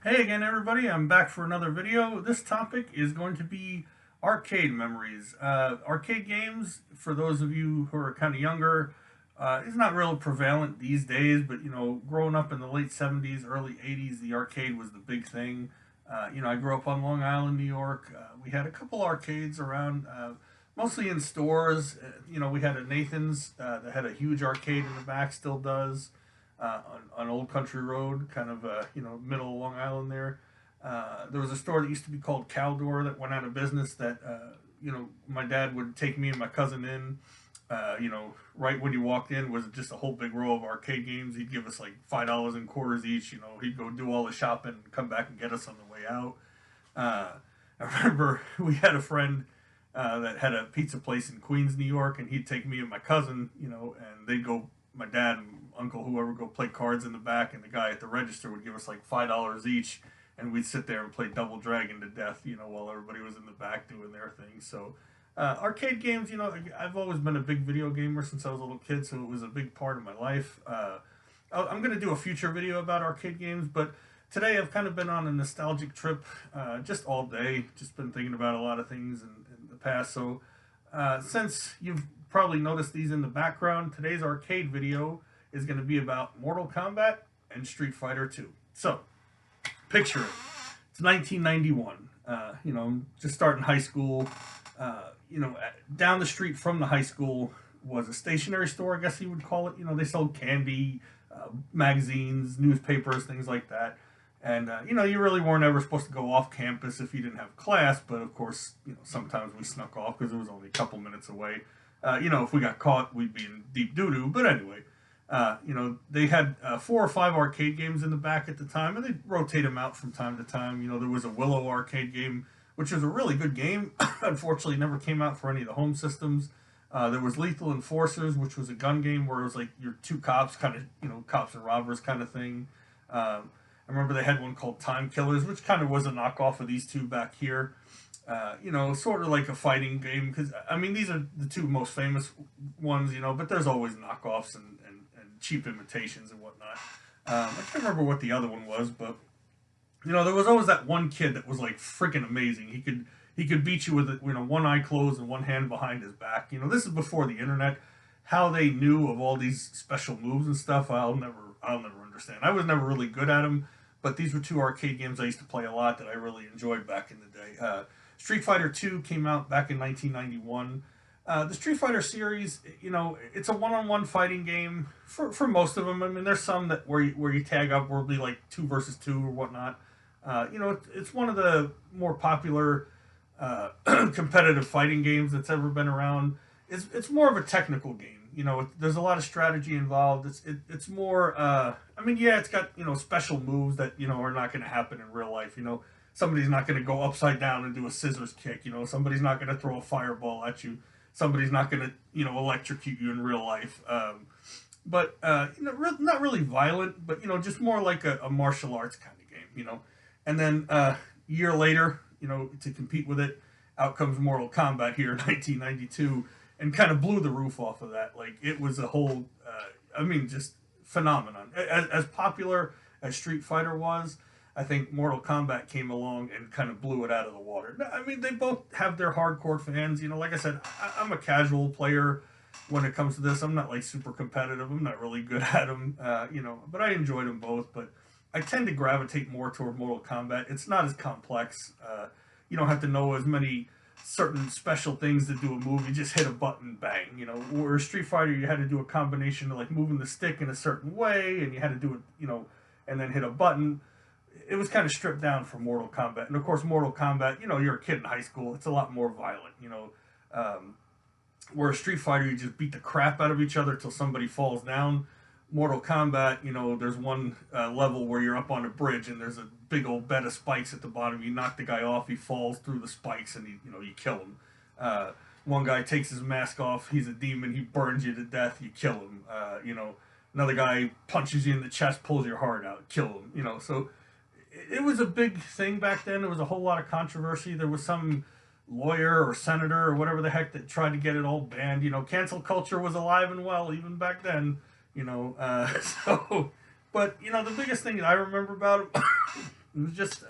Hey again, everybody. I'm back for another video. This topic is going to be arcade memories. Arcade games, for those of you who are kind of younger, is not real prevalent these days, but growing up in the late 70s, early 80s, the arcade was the big thing. I grew up on Long Island, New York. We had a couple arcades around, mostly in stores. We had a Nathan's that had a huge arcade in the back, still does on Old Country Road, kind of middle of Long Island there. There was a store that used to be called Caldor that went out of business. That my dad would take me and my cousin in. Right when you walked in was just a whole big row of arcade games. He'd give us like $5 in quarters each. He'd go do all the shopping and come back and get us on the way out. I remember we had a friend that had a pizza place in Queens, New York, and he'd take me and my cousin, and they'd go, my dad and uncle, whoever, go play cards in the back, and the guy at the register would give us like $5 each, and we'd sit there and play Double Dragon to death, while everybody was in the back doing their thing. So, arcade games, I've always been a big video gamer since I was a little kid, so it was a big part of my life. I'm going to do a future video about arcade games, but today I've kind of been on a nostalgic trip just all day, just been thinking about a lot of things in the past. So, since you've probably noticed these in the background, today's arcade video is going to be about Mortal Kombat and Street Fighter 2. So, picture it. It's 1991. I'm just starting high school. Down the street from the high school was a stationery store, I guess you would call it. They sold candy, magazines, newspapers, things like that. And, you really weren't ever supposed to go off campus if you didn't have class. But, of course, sometimes we snuck off because it was only a couple minutes away. If we got caught, we'd be in deep doo-doo. But anyway, they had 4 or 5 arcade games in the back at the time, and they'd rotate them out from time to time. There was a Willow arcade game, which was a really good game. Unfortunately, never came out for any of the home systems. There was Lethal Enforcers, which was a gun game where it was like your two cops, kind of, cops and robbers kind of thing. I remember they had one called Time Killers, which kind of was a knockoff of these two back here. Sort of like a fighting game, because these are the two most famous ones, but there's always knockoffs and cheap imitations and whatnot. I can't remember what the other one was, but there was always that one kid that was like freaking amazing. He could beat you with one eye closed and one hand behind his back. This is before the internet. How they knew of all these special moves and stuff, I'll never understand. I was never really good at them, but these were two arcade games I used to play a lot that I really enjoyed back in the day. Street Fighter 2 came out back in 1991. The Street Fighter series, it's a one-on-one fighting game for most of them. There's some that where you tag up, where it'll be like 2 versus 2 or whatnot. It's one of the more popular competitive fighting games that's ever been around. It's more of a technical game. There's a lot of strategy involved. It's more. Yeah, it's got special moves that are not going to happen in real life. Somebody's not going to go upside down and do a scissors kick. Somebody's not going to throw a fireball at you. Somebody's not going to electrocute you in real life. But not really violent, but just more like a martial arts kind of game. And then a year later, to compete with it, out comes Mortal Kombat here in 1992, and kind of blew the roof off of that. Like, it was a whole, just phenomenon. As popular as Street Fighter was, I think Mortal Kombat came along and kind of blew it out of the water. They both have their hardcore fans. Like I said, I'm a casual player when it comes to this. I'm not like super competitive. I'm not really good at them, but I enjoyed them both. But I tend to gravitate more toward Mortal Kombat. It's not as complex. You don't have to know as many certain special things to do a move. You just hit a button, bang. Where Street Fighter, you had to do a combination of like moving the stick in a certain way, and you had to do it, and then hit a button. It was kind of stripped down for Mortal Kombat. And of course, Mortal Kombat, you're a kid in high school. It's a lot more violent, where Street Fighter, you just beat the crap out of each other till somebody falls down. Mortal Kombat, there's one level where you're up on a bridge and there's a big old bed of spikes at the bottom. You knock the guy off, he falls through the spikes, and you kill him. One guy takes his mask off. He's a demon. He burns you to death. You kill him. Another guy punches you in the chest, pulls your heart out, kill him. So it was a big thing back then. There was a whole lot of controversy. There was some lawyer or senator or whatever the heck that tried to get it all banned. Cancel culture was alive and well even back then. So, but the biggest thing that I remember about it It was just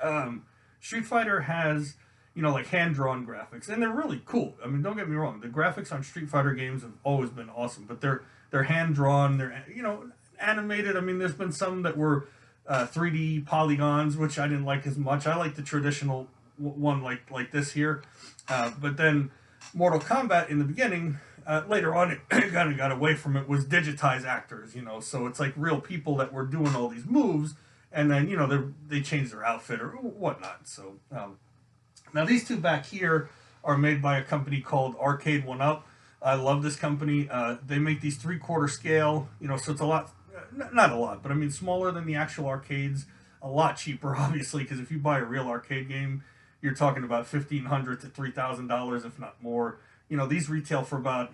Street Fighter has, you know, like hand-drawn graphics, and they're really cool. I mean, don't get me wrong, the graphics on Street Fighter games have always been awesome, but they're hand-drawn, they're, you know, animated. I mean, there's been some that were 3D polygons, which I didn't like as much. I like the traditional one, like this here, but then Mortal Kombat in the beginning. Later on, it kind of got away from it. Was digitized actors, you know, so it's like real people that were doing all these moves, and then you know they changed their outfit or whatnot. So now these two back here are made by a company called Arcade One Up. I love this company. They make these 3/4 scale, you know, so it's a lot, not a lot, but I mean smaller than the actual arcades. A lot cheaper, obviously, because if you buy a real arcade game, you're talking about $1,500 to $3,000, if not more. You know, these retail for about,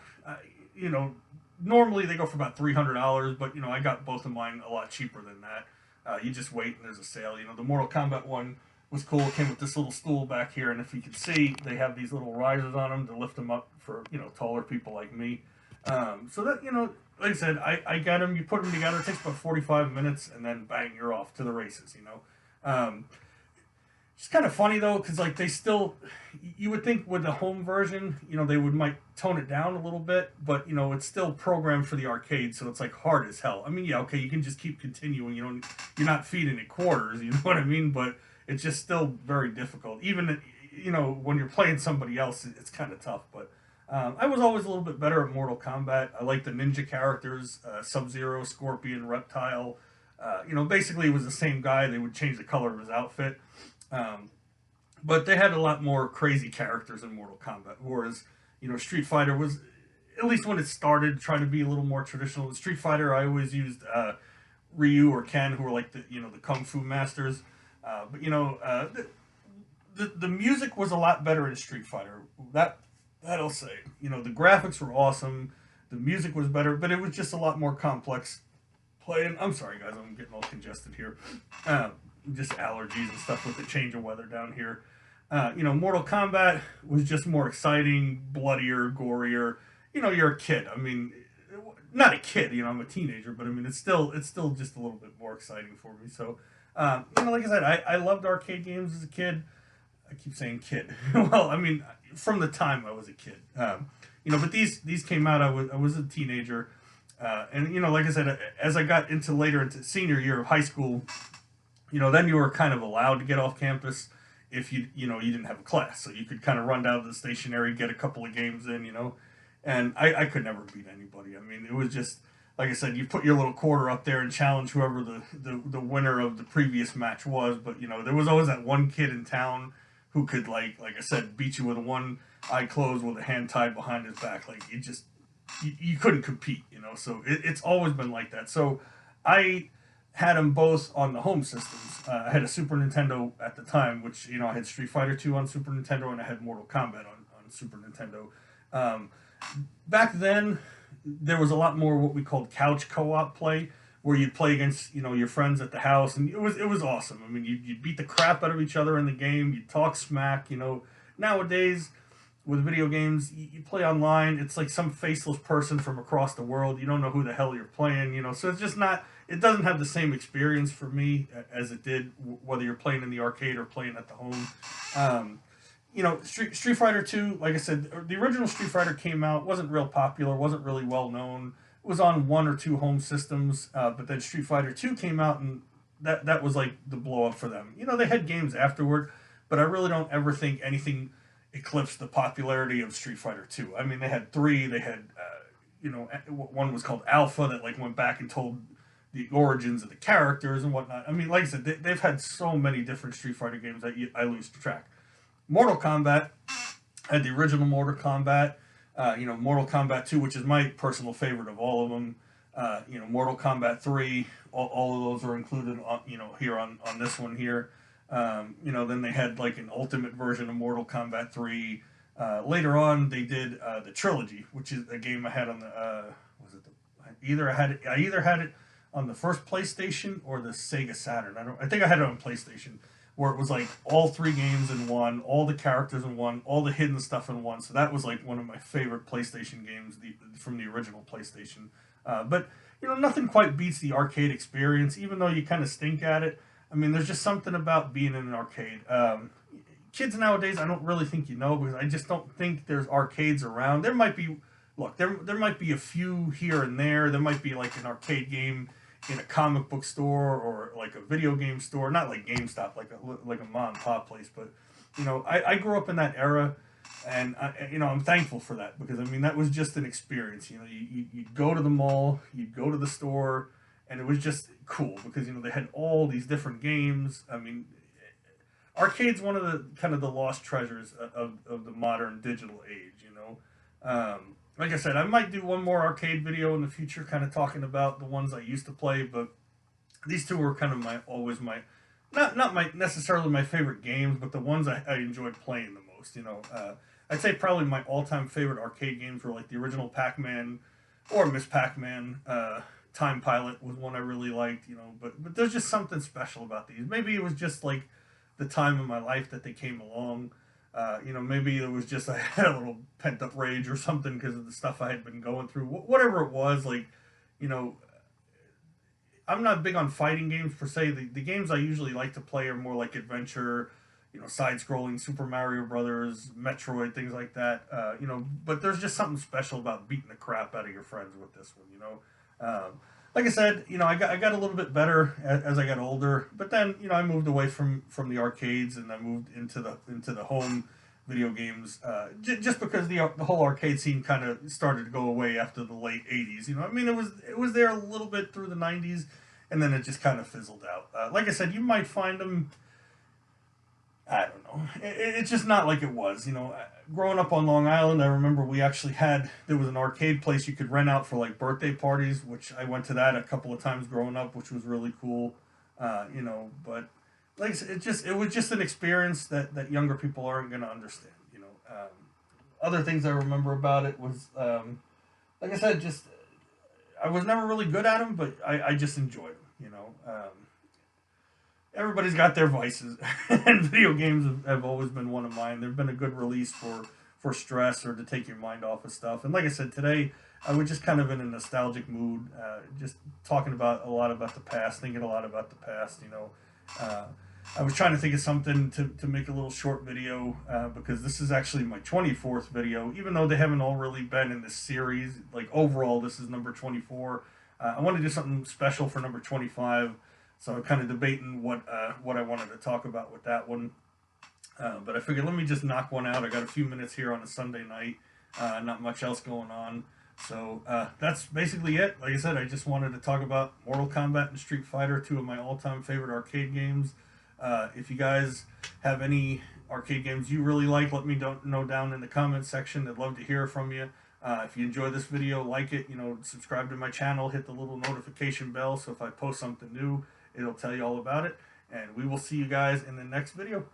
you know, normally they go for about $300, but, you know, I got both of mine a lot cheaper than that. You just wait and there's a sale. You know, the Mortal Kombat one was cool. It came with this little stool back here, and if you can see, they have these little risers on them to lift them up for, you know, taller people like me. So that, you know, like I said, I got them, you put them together, it takes about 45 minutes, and then bang, you're off to the races, you know. It's kind of funny though, because like they still, you would think with the home version, you know, they might tone it down a little bit, but you know, it's still programmed for the arcade, so it's like hard as hell. I mean, yeah, okay, you can just keep continuing. You know, you're not feeding it quarters. You know what I mean? But it's just still very difficult. Even, you know, when you're playing somebody else, it's kind of tough. But I was always a little bit better at Mortal Kombat. I like the ninja characters, Sub-Zero, Scorpion, Reptile. You know, basically it was the same guy. They would change the color of his outfit. But they had a lot more crazy characters in Mortal Kombat, whereas, you know, Street Fighter was, at least when it started, trying to be a little more traditional. In Street Fighter, I always used Ryu or Ken, who were like the, you know, the kung fu masters. But you know, the music was a lot better in Street Fighter. That'll say. You know, the graphics were awesome, the music was better, but it was just a lot more complex playing. I'm sorry, guys, I'm getting all congested here. Just allergies and stuff with the change of weather down here. You know, Mortal Kombat was just more exciting, bloodier, gorier. You know, you're a kid. I mean, not a kid. You know, I'm a teenager, but I mean, it's still just a little bit more exciting for me. So, you know, like I said, I loved arcade games as a kid. I keep saying kid. Well, I mean, from the time I was a kid. You know, but these came out. I was a teenager, and you know, like I said, as I got later into senior year of high school. You know, then you were kind of allowed to get off campus if you didn't have a class, so you could kind of run down to the stationery, get a couple of games in, you know, and I could never beat anybody. I mean, it was just like I said, you put your little quarter up there and challenge whoever the winner of the previous match was, but you know, there was always that one kid in town who could like I said, beat you with one eye closed with a hand tied behind his back. Like you couldn't compete, you know. So it's always been like that. So I had them both on the home systems. I had a Super Nintendo at the time, which, you know, I had Street Fighter 2 on Super Nintendo, and I had Mortal Kombat on Super Nintendo. Back then, there was a lot more what we called couch co-op play, where you'd play against, you know, your friends at the house, and it was awesome. I mean, you'd beat the crap out of each other in the game. You'd talk smack, you know. Nowadays, with video games, you play online. It's like some faceless person from across the world. You don't know who the hell you're playing, you know. So it's just not. It doesn't have the same experience for me as it did whether you're playing in the arcade or playing at the home. You know, Street Fighter 2, like I said, the original Street Fighter came out, wasn't real popular, wasn't really well known. It was on 1 or 2 home systems, but then Street Fighter 2 came out, and that was like the blow up for them. You know, they had games afterward, but I really don't ever think anything eclipsed the popularity of Street Fighter 2. I mean, they had 3, they had, you know, one was called Alpha that like went back and told the origins of the characters and whatnot. I mean, like I said, they've had so many different Street Fighter games that I lose track. Mortal Kombat had the original Mortal Kombat, you know, Mortal Kombat 2, which is my personal favorite of all of them. You know, Mortal Kombat 3, all of those are included, on, you know, here on this one here. You know, then they had like an ultimate version of Mortal Kombat 3. Later on, they did the trilogy, which is a game I had on the I either had it on the first PlayStation or the Sega Saturn. I think I had it on PlayStation, where it was like all 3 games in one, all the characters in one, all the hidden stuff in one. So that was like one of my favorite PlayStation games from the original PlayStation. But you know, nothing quite beats the arcade experience, even though you kind of stink at it. I mean, there's just something about being in an arcade. Kids nowadays, I don't really think because I just don't think there's arcades around. There might be, look, there might be a few here and there. There might be like an arcade game in a comic book store or like a video game store, not like GameStop, like a mom and pop place. But I grew up in that era, and I'm thankful for that, because I mean that was just an experience. You'd go to the mall, you'd go to the store, and it was just cool because they had all these different games. I mean, arcade's one of the kind of the lost treasures of the modern digital age. Like I said, I might do one more arcade video in the future, kind of talking about the ones I used to play, but these two were kind of always my not my necessarily my favorite games, but the ones I enjoyed playing the most. I'd say probably my all-time favorite arcade games were like the original Pac-Man or Miss Pac-Man. Time Pilot was one I really liked, but there's just something special about these. Maybe it was just like the time in my life that they came along. Maybe it was just I had a little pent up rage or something because of the stuff I had been going through. Whatever it was, I'm not big on fighting games per se. The games I usually like to play are more like adventure, side-scrolling, Super Mario Brothers, Metroid, things like that. But there's just something special about beating the crap out of your friends with this one. Like I said, I got a little bit better as I got older, but then I moved away from the arcades and I moved into the home video games, just because the whole arcade scene kind of started to go away after the late '80s. I mean, it was there a little bit through the '90s, and then it just kind of fizzled out. Like I said, you might find them. I don't know. It's just not like it was. Growing up on Long Island, I remember there was an arcade place you could rent out for like birthday parties, which I went to that a couple of times growing up, which was really cool. But like I said, it was just an experience that younger people aren't going to understand. Other things I remember about it was, like I said, just I was never really good at them, but I just enjoyed them. Everybody's got their vices, and video games have always been one of mine. They've been a good release for stress or to take your mind off of stuff. And like I said, today I was just kind of in a nostalgic mood, just talking about a lot about the past, thinking a lot about the past. I was trying to think of something to make a little short video, because this is actually my 24th video, even though they haven't all really been in this series. Like overall, this is number 24. I want to do something special for number 25. So I'm kind of debating what I wanted to talk about with that one. But I figured let me just knock one out. I got a few minutes here on a Sunday night. Not much else going on. So that's basically it. Like I said, I just wanted to talk about Mortal Kombat and Street Fighter, two of my all-time favorite arcade games. If you guys have any arcade games you really like, let me know down in the comments section. I'd love to hear from you. If you enjoy this video, like it, subscribe to my channel, hit the little notification bell so if I post something new, it'll tell you all about it. And we will see you guys in the next video.